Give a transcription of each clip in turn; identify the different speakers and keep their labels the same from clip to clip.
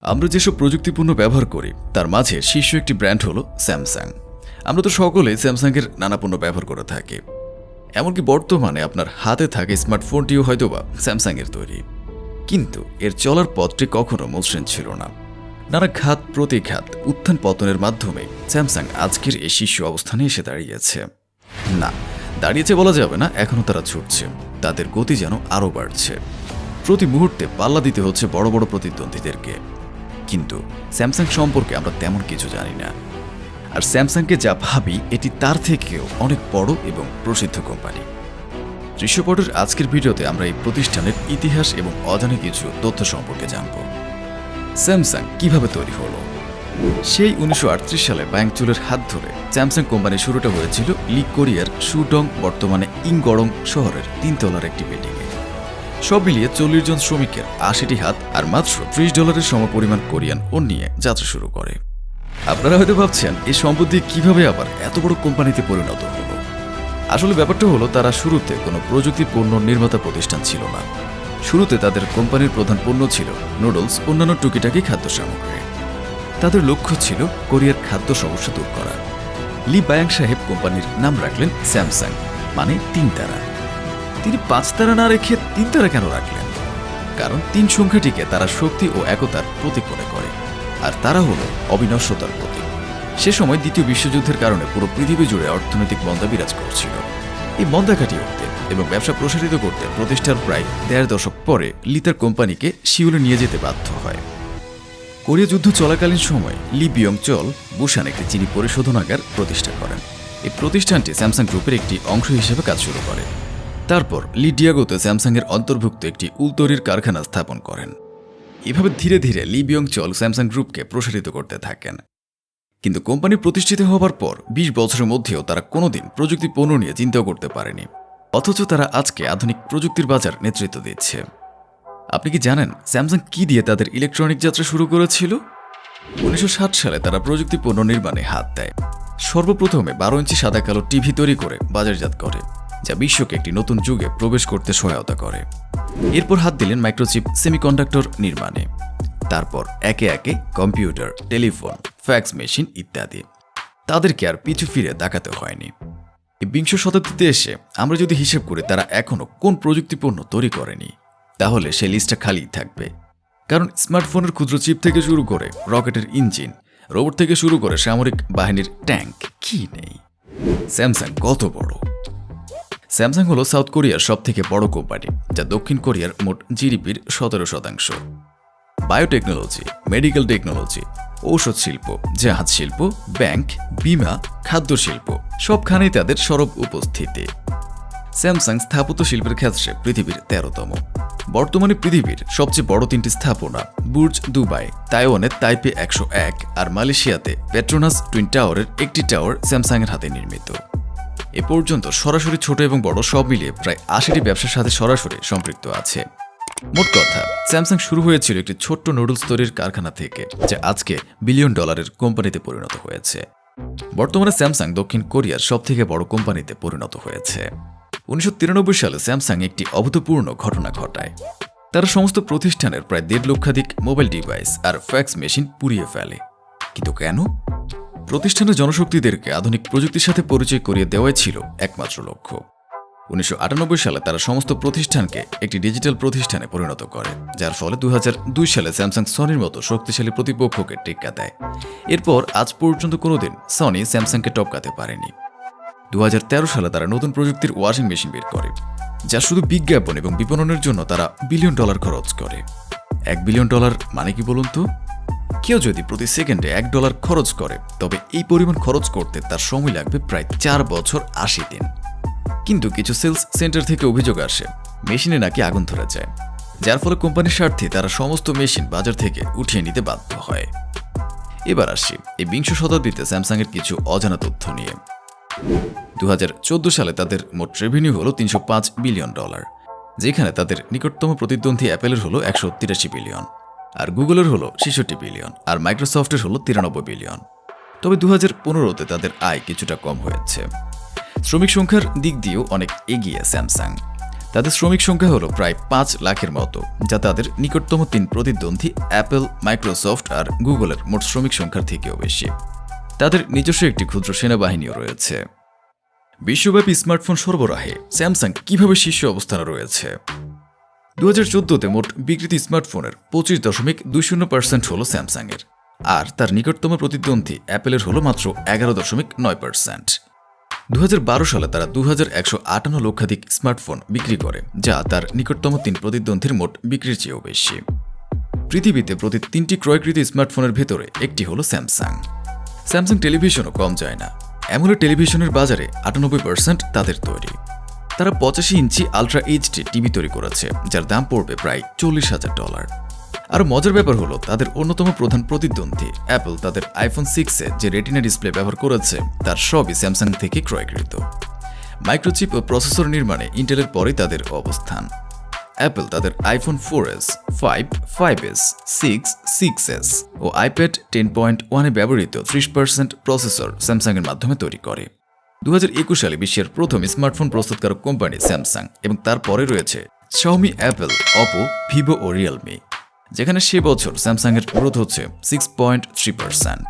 Speaker 1: আমরা যেসব প্রযুক্তিপূর্ণ ব্যবহার করি তার মাঝে শীর্ষ একটি ব্র্যান্ড হলো স্যামসাং। আমরা তো সকলেই স্যামসাংয়ের নানা পণ্য ব্যবহার করে থাকি। এমনকি বর্তমানে আপনার হাতে থাকা স্মার্টফোনটিও হয়তোবা স্যামসাংয়ের তৈরি, কিন্তু এর চলার পথটি কখনো মসৃণ ছিল না। নানা ঘাত প্রতিঘাত উত্থান পতনের মাধ্যমে স্যামসাং আজকের এই শীর্ষ অবস্থানে এসে দাঁড়িয়েছে। না, দাঁড়িয়েছে বলা যাবে না, এখনও তারা ছুটছে, তাদের গতি যেন আরও বাড়ছে। প্রতি মুহূর্তে পাল্লা দিতে হচ্ছে বড় বড় প্রতিদ্বন্দ্বীদেরকে। কিন্তু স্যামসাং সম্পর্কে আমরা তেমন কিছু জানি না, আর স্যামসাংকে যা ভাবি এটি তার থেকেও অনেক বড় এবং প্রসিদ্ধ কোম্পানি। দৃশ্যপটের আজকের ভিডিওতে আমরা এই প্রতিষ্ঠানের ইতিহাস এবং অজানা কিছু তথ্য সম্পর্কে জানব। স্যামসাং কিভাবে তৈরি হলো? সেই 1938 সালে ব্যাংচুলের হাত ধরে স্যামসাং কোম্পানির শুরুটা হয়েছিল লি কোরিয়ার সুডং, বর্তমানে ইংগড়ং শহরের 3 তলার একটি বিল্ডিংয়ে। সব মিলিয়ে 40 জন শ্রমিকের 80টি হাত আর মাত্র $30 সমপরিমাণ কোরিয়ান ওন নিয়ে যাত্রা শুরু করে। আপনারা হয়তো ভাবছেন এই সম্পত্তি কিভাবে আবার এত বড় কোম্পানিতে পরিণত হলো। আসলে ব্যাপারটা হলো, তারা শুরুতে কোনো প্রযুক্তি পণ্য নির্মাতা প্রতিষ্ঠান ছিল না। শুরুতে তাদের কোম্পানির প্রধান পণ্য ছিল নুডলস, অন্যান্য টুকিটাকি খাদ্য সামগ্রী। তাদের লক্ষ্য ছিল কোরিয়ার খাদ্য সমস্যা দূর করা। লি বায়াং সাহেব কোম্পানির নাম রাখলেন স্যামসাং, মানে 3 তারা। তিনি 5 তারা না রেখে 3 তারা কেন রাখলেন? কারণ 3 সংখ্যাটিকে তারা শক্তি ও একতার প্রতীক মনে করে, আর তারা হল অবিনশ্বতার প্রতীক। সে সময় দ্বিতীয় বিশ্বযুদ্ধের কারণে পুরো পৃথিবী জুড়ে অর্থনৈতিক মন্দা বিরাজ করছিল। এই মন্দা কাটিয়ে উঠতে এবং ব্যবসা প্রসারিত করতে প্রতিষ্ঠার প্রায় 1.5 দশক পরে লি তার কোম্পানিকে সিউলে নিয়ে যেতে বাধ্য হয়। কোরিয়া যুদ্ধ চলাকালীন সময় লি বিয়ং চল বুসান একটি চিনি পরিশোধনাগার প্রতিষ্ঠা করেন। এই প্রতিষ্ঠানটি স্যামসাং গ্রুপের একটি অংশ হিসেবে কাজ শুরু করে। তারপর লি ডিয়াগোতে স্যামসাংয়ের অন্তর্ভুক্ত একটি উল তৈরির কারখানা স্থাপন করেন। এভাবে ধীরে ধীরে লি বিয়ং চল স্যামসাং গ্রুপকে প্রসারিত করতে থাকেন। কিন্তু কোম্পানি প্রতিষ্ঠিত হবার পর 20 বছরের মধ্যেও তারা কোনোদিন প্রযুক্তি পণ্য নিয়ে চিন্তাও করতে পারেনি, অথচ তারা আজকে আধুনিক প্রযুক্তির বাজার নেতৃত্ব দিচ্ছে। আপনি কি জানেন স্যামসাং কি দিয়ে তাদের ইলেকট্রনিক যাত্রা শুরু করেছিল? 1960 সালে তারা প্রযুক্তি পণ্য নির্মাণে হাত দেয়। সর্বপ্রথমে 12 ইঞ্চি সাদা কালো টিভি তৈরি করে বাজারজাত করে, যা বিশ্বকে একটি নতুন যুগে প্রবেশ করতে সহায়তা করে। এরপর হাত দিলেন মাইক্রোচিপ সেমিকন্ডাক্টর নির্মাণে। তারপর একে একে কম্পিউটার, টেলিফোন, ফ্যাক্স মেশিন ইত্যাদি। তাদেরকে আর পিছু ফিরে তাকাতে হয়নি। এই 20 শতাব্দীতে এসে আমরা যদি হিসেব করি তারা এখনও কোন প্রযুক্তি পণ্য তৈরি করেনি, তাহলে সেই লিস্টটা খালিই থাকবে। কারণ স্মার্টফোনের ক্ষুদ্র চিপ থেকে শুরু করে রকেটের ইঞ্জিন, রোবট থেকে শুরু করে সামরিক বাহিনীর ট্যাঙ্ক, কি নেই। স্যামসাং কত বড়? স্যামসাং হল সাউথ কোরিয়ার সবথেকে বড় কোম্পানি, যা দক্ষিণ কোরিয়ার মোট জিডিপির 17%। বায়োটেকনোলজি, মেডিকেল টেকনোলজি, ঔষধ শিল্প, জাহাজ শিল্প, ব্যাংক, বিমা, খাদ্য শিল্প সবখানেই তাদের সরব উপস্থিতি। স্যামসাং স্থাপত্য শিল্পের ক্ষেত্রে পৃথিবীর 13তম। বর্তমানে পৃথিবীর সবচেয়ে বড় 3টি স্থাপনা বুর্জ দুবাই, তাইওয়ানের তাইপে 101 আর মালয়েশিয়াতে পেট্রোনাস টুইন টাওয়ারের একটি টাওয়ার স্যামসাংয়ের হাতে নির্মিত। এ পর্যন্ত সরাসরি ছোট এবং বড় সব মিলিয়ে প্রায় 80টি ব্যবসার সাথে সরাসরি সম্পৃক্ত আছে। মোট কথা, স্যামসাং শুরু হয়েছিল একটি ছোট্ট নুডলস তৈরির কারখানা থেকে, যা আজকে $1 বিলিয়ন কোম্পানিতে পরিণত হয়েছে। বর্তমানে স্যামসাং দক্ষিণ কোরিয়ার সবথেকে বড় কোম্পানিতে পরিণত হয়েছে। 1993 সালে স্যামসাং একটি অভূতপূর্ণ ঘটনা ঘটায়। তারা সমস্ত প্রতিষ্ঠানের প্রায় 1.5 লক্ষাধিক মোবাইল ডিভাইস আর ফ্যাক্স মেশিন পুড়িয়ে ফেলে। কিন্তু কেন? প্রতিষ্ঠানের জনশক্তিদেরকে আধুনিক প্রযুক্তির সাথে পরিচয় করিয়ে দেওয়াই ছিল একমাত্র লক্ষ্য। 1998 সালে তারা সমস্ত প্রতিষ্ঠানকে একটি ডিজিটাল প্রতিষ্ঠানে পরিণত করে, যার ফলে 2002 সালে স্যামসাং সনির মতো শক্তিশালী প্রতিপক্ষকে টেক্কা দেয়। এরপর আজ পর্যন্ত কোনোদিন সনি স্যামসাংকে টপকাতে পারেনি। 2013 সালে তারা নতুন প্রযুক্তির ওয়াশিং মেশিন বের করে, যা শুধু বিজ্ঞাপন এবং বিপণনের জন্য তারা $1 বিলিয়ন খরচ করে। $1 বিলিয়ন মানে কি বলুন তো? কেউ যদি প্রতি সেকেন্ডে $1 খরচ করে, তবে এই পরিমাণ খরচ করতে তার সময় লাগবে প্রায় 4 বছর 80 দিন। কিন্তু কিছু সেলস সেন্টার থেকে অভিযোগ আসে মেশিনে নাকি আগুন ধরে যায়, যার ফলে কোম্পানির স্বার্থে তারা সমস্ত মেশিন বাজার থেকে উঠিয়ে নিতে বাধ্য হয়। এবার আসি এই 20 শতাব্দীতে স্যামসাংয়ের কিছু অজানা তথ্য নিয়ে। 2014 সালে তাদের মোট রেভিনিউ হলো $305 বিলিয়ন, যেখানে তাদের নিকটতম প্রতিদ্বন্দ্বী অ্যাপেলের হলো $183 বিলিয়ন, আর গুগলের হলো $66 বিলিয়ন, আর মাইক্রোসফটের হলো $93 বিলিয়ন। তবে 2015তে তাদের আয় কিছুটা কম হয়েছে। শ্রমিক সংখ্যার দিক দিয়েও অনেক এগিয়ে স্যামসাং। তাদের শ্রমিক সংখ্যা হলো প্রায় 5 লাখের মতো, যা তাদের নিকটতম 3 প্রতিদ্বন্দ্বী অ্যাপল, মাইক্রোসফট আর গুগলের মোট শ্রমিক সংখ্যার থেকেও বেশি। তাদের নিজস্ব একটি ক্ষুদ্র সেনাবাহিনীও রয়েছে। বিশ্বব্যাপী স্মার্টফোন সরবরাহে স্যামসাং কিভাবে শীর্ষ অবস্থানে রয়েছে? 2014-তে মোট বিক্রিত স্মার্টফোনের 25.20% হল স্যামসাংয়ের, আর তার নিকটতম প্রতিদ্বন্দ্বী অ্যাপেলের হল মাত্র 11.9%। 2012 সালে তারা 2158 লক্ষাধিক স্মার্টফোন বিক্রি করে, যা তার নিকটতম 3 প্রতিদ্বন্দ্বীর মোট বিক্রির চেয়েও বেশি। পৃথিবীতে প্রতি 3টি ক্রয়কৃত স্মার্টফোনের ভেতরে একটি হল স্যামসাং। স্যামসাং টেলিভিশনও কম যায় না। অ্যামোলেড টেলিভিশনের বাজারে 98% তাদের তৈরি। তারা 85 ইঞ্চি আলট্রা এইচডি টিভি তৈরি করেছে, যার দাম পড়বে প্রায় $40,000। আর মজার ব্যাপার হলো, তাদের অন্যতম প্রধান প্রতিদ্বন্দ্বী অ্যাপল তাদের আইফোন 6-এ যে রেটিনা ডিসপ্লে ব্যবহার করেছে তার সবই স্যামসাং থেকে ক্রয়কৃত। মাইক্রোচিপ ও প্রসেসর নির্মাণে ইন্টেলের পরেই তাদের অবস্থান। অ্যাপল তাদের আইফোন 4S, 5, 5S, 6, 6S ও আইপ্যাড 10.1-এ ব্যবহৃত 30% প্রসেসর স্যামসাংয়ের মাধ্যমে তৈরি করে। 2021 সালে বিশ্বের প্রথম স্মার্টফোন প্রস্তুতকারক কোম্পানি স্যামসাং, এবং তারপরে রয়েছে শাওমি, অ্যাপল, অপো, ভিভো ও রিয়েলমি, যেখানে সে বছর স্যামসাংয়ের গ্রোথ হচ্ছে 6.3%।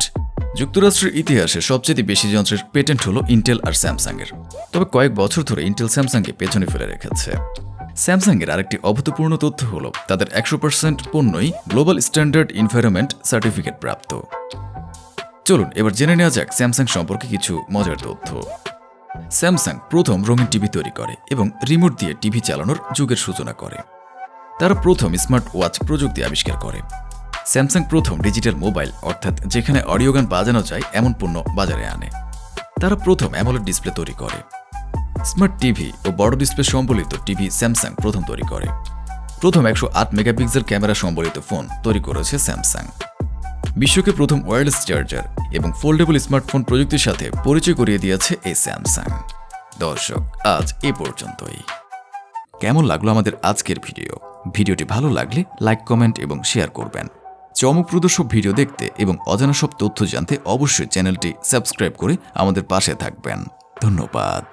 Speaker 1: যুক্তরাষ্ট্রের ইতিহাসে সবচেয়ে বেশি যন্ত্রের পেটেন্ট হলো ইন্টেল আর স্যামসাংয়ের, তবে কয়েক বছর ধরে ইন্টেল স্যামসাংকে পেছনে ফেলে রেখেছে। স্যামসাংয়ের আরেকটি অভূতপূর্ণ তথ্য হল তাদের 100% পণ্যই গ্লোবাল স্ট্যান্ডার্ড এনভায়রনমেন্ট সার্টিফিকেট প্রাপ্ত। চলুন এবার জেনে নেওয়া যাক স্যামসাং সম্পর্কে কিছু মজার তথ্য। স্যামসাং প্রথম রঙিন টিভি তৈরি করে এবং রিমোট দিয়ে টিভি চালানোর যুগের সূচনা করে। তারা প্রথম স্মার্ট ওয়াচ প্রযুক্তি আবিষ্কার করে। স্যামসাং প্রথম ডিজিটাল মোবাইল, অর্থাৎ যেখানে অডিও গান বাজানো যায় এমন পণ্য বাজারে আনে। তারা প্রথম অ্যামোলেড ডিসপ্লে তৈরি করে। স্মার্ট টিভি ও বড় ডিসপ্লে সম্বলিত টিভি স্যামসাং প্রথম তৈরি করে। প্রথম 108 মেগাপিক্সেল ক্যামেরা সম্বলিত ফোন তৈরি করেছে স্যামসাং। বিশ্বকে প্রথম ওয়্যারলেস চার্জার এবং ফোল্ডেবল স্মার্টফোন প্রযুক্তির সাথে পরিচয় করিয়ে দিয়েছে এই স্যামসাং। দর্শক, আজ এ পর্যন্তই। কেমন লাগলো আমাদের আজকের ভিডিওটি ভালো লাগলে লাইক, কমেন্ট এবং শেয়ার করবেন। চমকপ্রদ সব ভিডিও দেখতে এবং অজানা সব তথ্য জানতে অবশ্যই চ্যানেলটি সাবস্ক্রাইব করে আমাদের পাশে থাকবেন। ধন্যবাদ।